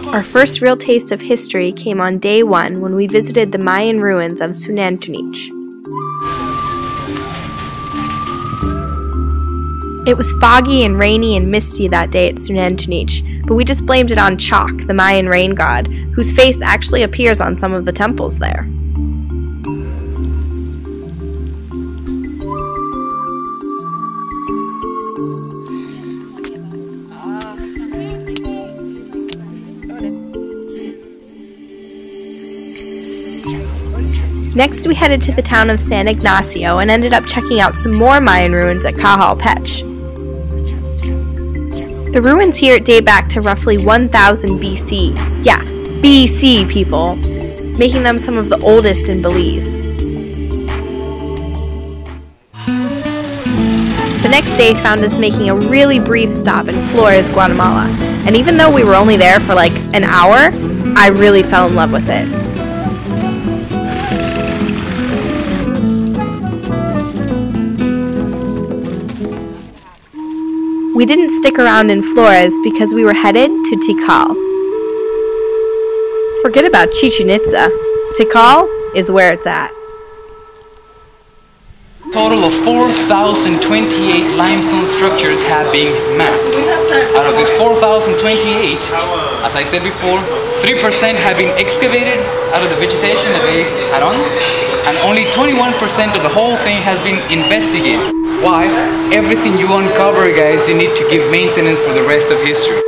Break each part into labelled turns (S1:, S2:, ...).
S1: Our first real taste of history came on day 1 when we visited the Mayan ruins of Sunantunich. It was foggy and rainy and misty that day at Sunantunich, but we just blamed it on Chak, the Mayan rain god, whose face actually appears on some of the temples there. Next, we headed to the town of San Ignacio and ended up checking out some more Mayan ruins at Cajalpech. The ruins here date back to roughly 1000 BC. Yeah, BC, people, making them some of the oldest in Belize. The next day found us making a really brief stop in Belize, Guatemala, and even though we were only there for like an hour, I really fell in love with it. We didn't stick around in Flores because we were headed to Tikal. Forget about Chichen Itza. Tikal is where it's at.
S2: A total of 4,028 limestone structures have been mapped. Out of these 4,028, as I said before, 3% have been excavated out of the vegetation that they had on, and only 21% of the whole thing has been investigated. Why? Everything you uncover, guys, you need to give maintenance for the rest of history.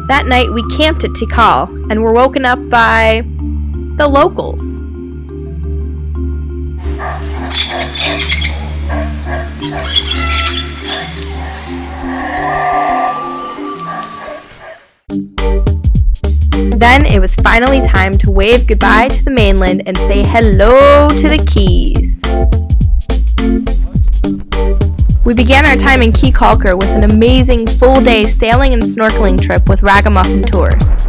S1: That night we camped at Tikal and were woken up by the locals. Then it was finally time to wave goodbye to the mainland and say hello to the Keys. We began our time in Key Calker with an amazing full-day sailing and snorkeling trip with Ragamuffin Tours.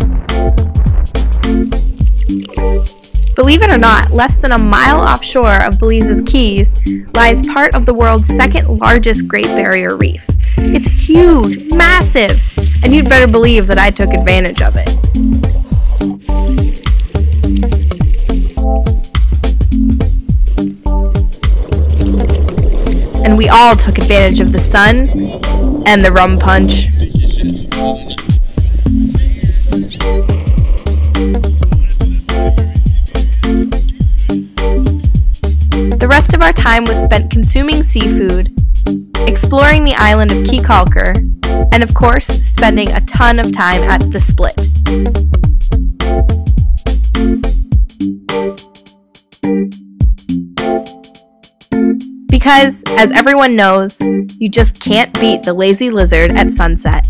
S1: Believe it or not, less than a mile offshore of Belize's Keys lies part of the world's second largest Great Barrier Reef. It's huge, massive, and you'd better believe that I took advantage of it. And we all took advantage of the sun and the rum punch. The rest of our time was spent consuming seafood, exploring the island of Key Calker, and of course, spending a ton of time at the Split. Because, as everyone knows, you just can't beat the lazy lizard at sunset.